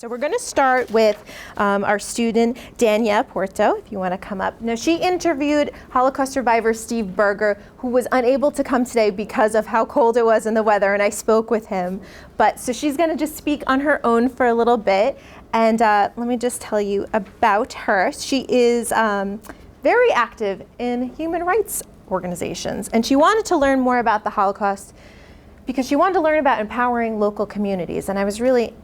So we're going to start with our student, Dania, Puerto, if you want to come up. Now, she interviewed Holocaust survivor Steve Berger, who was unable to come today because of how cold it was and the weather, and I spoke with him. So she's going to just speak on her own for a little bit. And let me just tell you about her. She is very active in human rights organizations, and she wanted to learn more about the Holocaust because she wanted to learn about empowering local communities. And I was really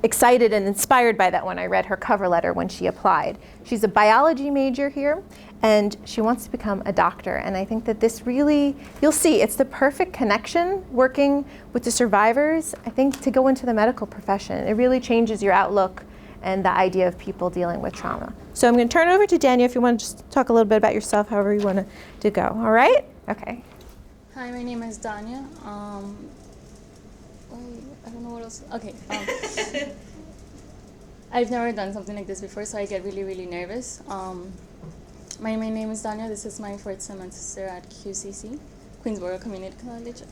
excited and inspired by that when I read her cover letter when she applied. She's a biology major here, and she wants to become a doctor. And I think that this really, you'll see, it's the perfect connection working with the survivors, I think, to go into the medical profession. It really changes your outlook and the idea of people dealing with trauma. So I'm going to turn it over to Dania if you want to just talk a little bit about yourself, however you want to go. All right? Okay. Hi, my name is Dania. I don't know what else. Okay. I've never done something like this before, so I get really, really nervous. My name is Dania. This is my fourth semester at QCC, Queensborough Community College.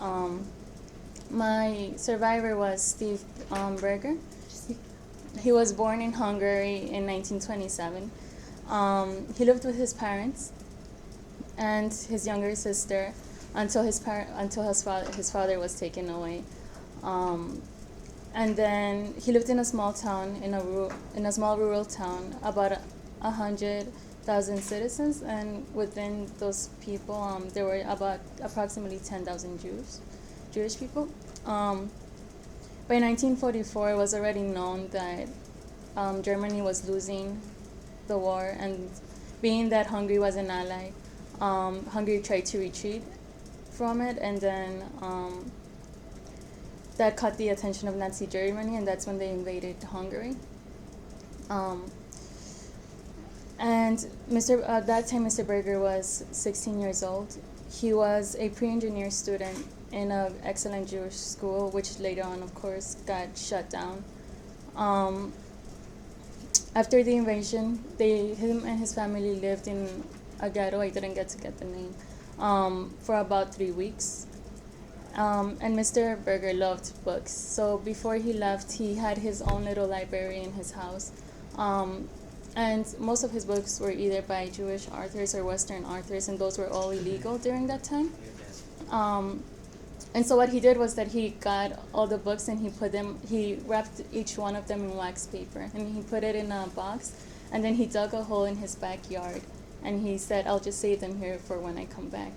My survivor was Steve Berger. He was born in Hungary in 1927. He lived with his parents and his younger sister until his father was taken away. And then he lived in a small town, in a small rural town, about 100,000 citizens, and within those people, there were about approximately 10,000 Jewish people. By 1944, it was already known that Germany was losing the war, and being that Hungary was an ally, Hungary tried to retreat from it, and then that caught the attention of Nazi Germany, and that's when they invaded Hungary. And at that time, Mr. Berger was 16 years old. He was a pre-engineer student in an excellent Jewish school, which later on, of course, got shut down. After the invasion, him and his family lived in a ghetto, I didn't get to get the name, for about 3 weeks. And Mr. Berger loved books. So before he left, he had his own little library in his house. And most of his books were either by Jewish authors or Western authors, and those were all illegal during that time. And so what he did was that he got all the books and he wrapped each one of them in wax paper, and he put it in a box, and then he dug a hole in his backyard, and he said, I'll just save them here for when I come back.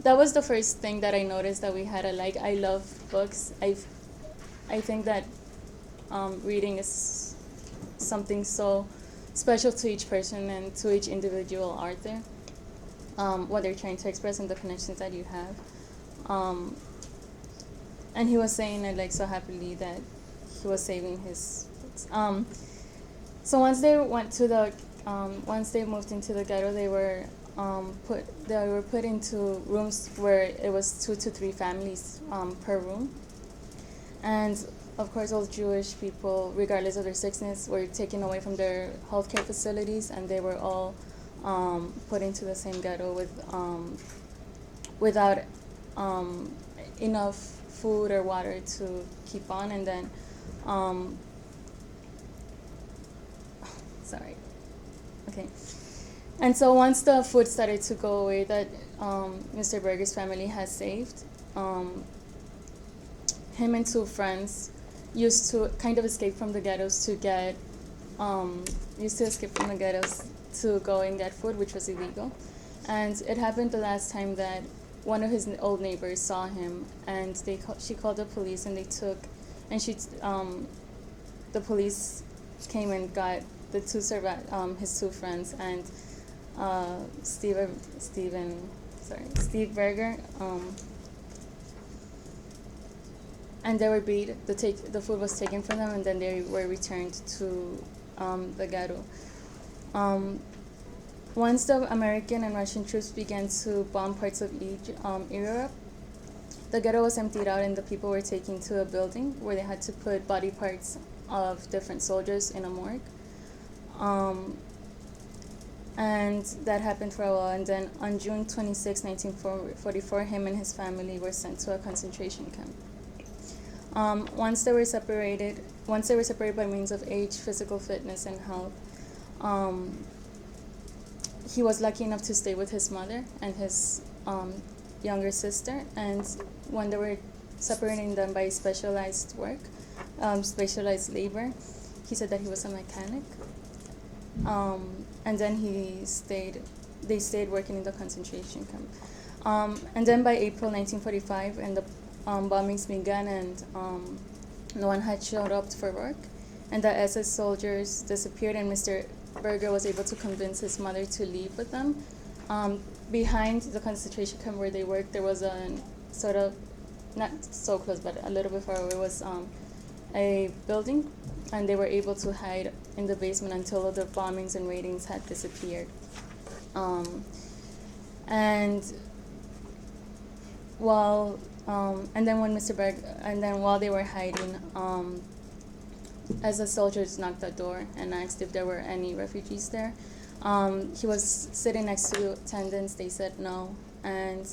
That was the first thing that I noticed that we had alike. I love books. I think that reading is something so special to each person and to each individual author, what they're trying to express and the connections that you have. And he was saying it like so happily that he was saving his books. So once they moved into the ghetto, they were put into rooms where it was 2 to 3 families per room. And of course, all Jewish people, regardless of their sickness, were taken away from their healthcare facilities, and they were all put into the same ghetto without enough food or water to keep on. And then, sorry. Okay. And so once the food started to go away that Mr. Berger's family had saved, him and 2 friends used to kind of escape from the ghettos to go and get food, which was illegal. And it happened the last time that one of his old neighbors saw him, and she called the police, and the police came and got his 2 friends, and Steve Berger, and they were beat. The food was taken from them, and then they were returned to the ghetto. Once the American and Russian troops began to bomb parts of Europe, the ghetto was emptied out, and the people were taken to a building where they had to put body parts of different soldiers in a morgue. And that happened for a while, and then on June 26, 1944, him and his family were sent to a concentration camp. Once they were separated by means of age, physical fitness, and health, he was lucky enough to stay with his mother and his younger sister. And when they were separating them by specialized work, specialized labor, he said that he was a mechanic. And then they stayed working in the concentration camp. And then by April 1945, and the bombings began, and no one had showed up for work, and the SS soldiers disappeared, and Mr. Berger was able to convince his mother to leave with them. Behind the concentration camp where they worked, there was a sort of, not so close, but a little bit far away, was a building, and they were able to hide in the basement until the bombings and raidings had disappeared. And then while they were hiding, as the soldiers knocked the door and asked if there were any refugees there, he was sitting next to attendants. They said no, and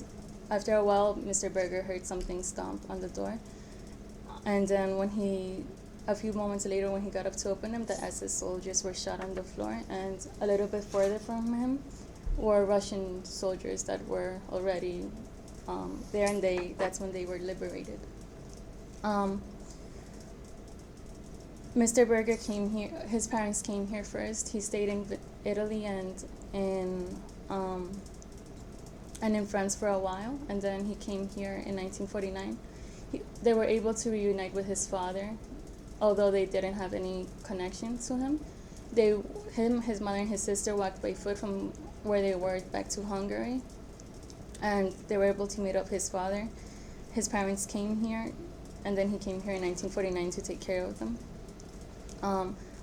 after a while, Mr. Berger heard something stomp on the door, and then a few moments later, when he got up to open them, the SS soldiers were shot on the floor, and a little bit further from him were Russian soldiers that were already there, and that's when they were liberated. Mr. Berger came here, his parents came here first. He stayed in Italy and in France for a while, and then he came here in 1949. They were able to reunite with his father, although they didn't have any connection to him. His mother, and his sister walked by foot from where they were back to Hungary, and they were able to meet up his father. His parents came here, and then he came here in 1949 to take care of them.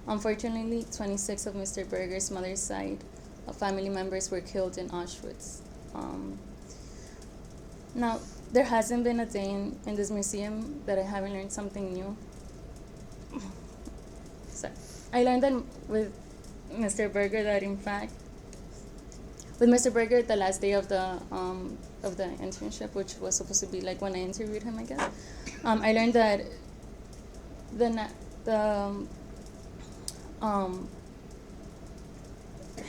Unfortunately, 26 of Mr. Berger's mother's side family members were killed in Auschwitz. Now, there hasn't been a day in this museum that I haven't learned something new. So, I learned that with Mr. Berger that, in fact, with Mr. Berger, the last day of the internship, which was supposed to be like when I interviewed him, I guess, I learned that the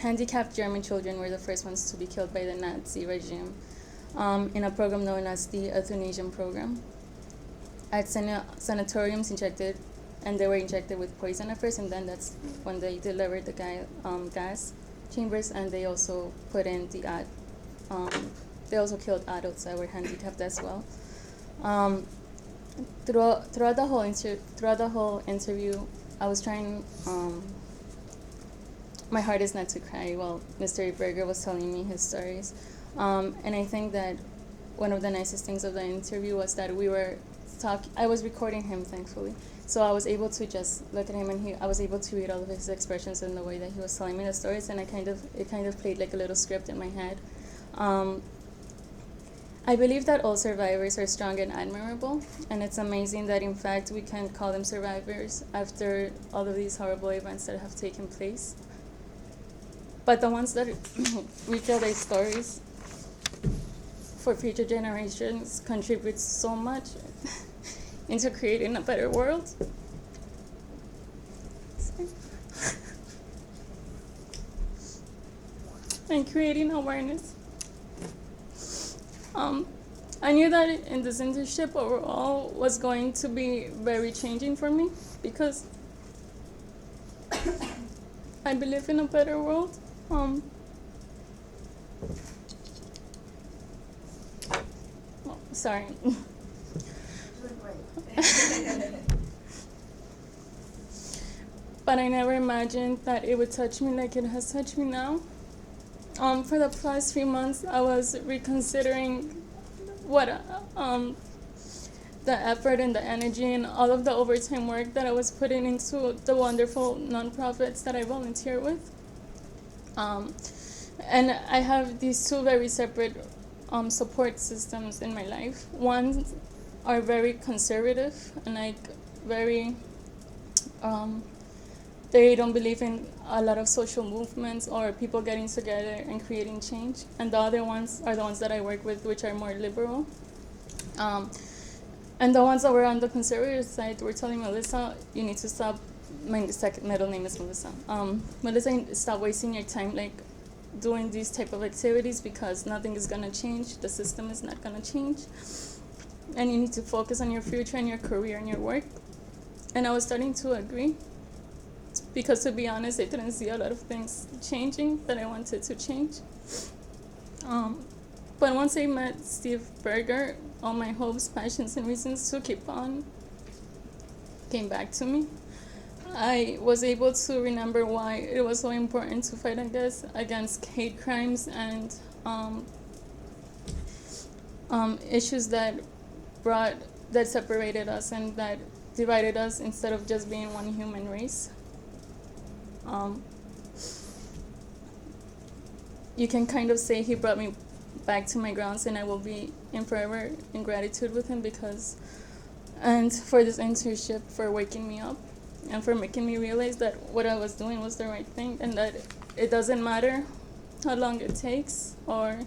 handicapped German children were the first ones to be killed by the Nazi regime in a program known as the Euthanasia program. At sanatoriums they were injected with poison at first, and then that's when they delivered the gas chambers, and they also put in they also killed adults that were handicapped as well. Throughout the whole interview, I was trying my hardest not to cry while Mr. Berger was telling me his stories. And I think that one of the nicest things of the interview was that I was recording him, thankfully. So I was able to just look at him, and I was able to read all of his expressions in the way that he was telling me the stories, and it kind of played like a little script in my head. I believe that all survivors are strong and admirable, and it's amazing that, in fact, we can call them survivors after all of these horrible events that have taken place. But the ones that retell their stories for future generations contribute so much into creating a better world. And creating awareness. I knew that in this internship overall was going to be very changing for me, because I believe in a better world. Sorry. But I never imagined that it would touch me like it has touched me now. For the past few months, I was reconsidering what the effort and the energy and all of the overtime work that I was putting into the wonderful nonprofits that I volunteer with. And I have these two very separate support systems in my life. One are very conservative and very they don't believe in a lot of social movements or people getting together and creating change. And the other ones are the ones that I work with, which are more liberal. And the ones that were on the conservative side were telling Melissa, you need to stop. My second middle name is Melissa. Melissa, stop wasting your time like doing these type of activities because nothing is gonna change. The system is not gonna change, and you need to focus on your future and your career and your work. And I was starting to agree because, to be honest, I didn't see a lot of things changing that I wanted to change. But once I met Steve Berger, all my hopes, passions, and reasons to keep on came back to me. I was able to remember why it was so important to fight against hate crimes and issues that separated us and that divided us instead of just being one human race. You can kind of say he brought me back to my grounds, and I will be in forever in gratitude with him and for this internship, for waking me up and for making me realize that what I was doing was the right thing, and that it doesn't matter how long it takes or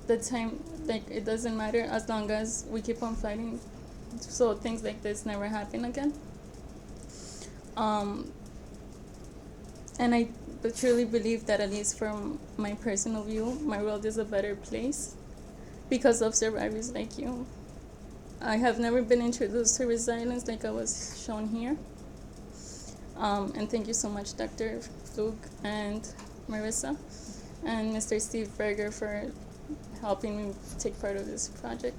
the time, like it doesn't matter as long as we keep on fighting so things like this never happen again. And I truly believe that, at least from my personal view, my world is a better place because of survivors like you. I have never been introduced to resilience like I was shown here. And thank you so much, Dr. Flug and Marissa and Mr. Steve Berger for helping me take part of this project.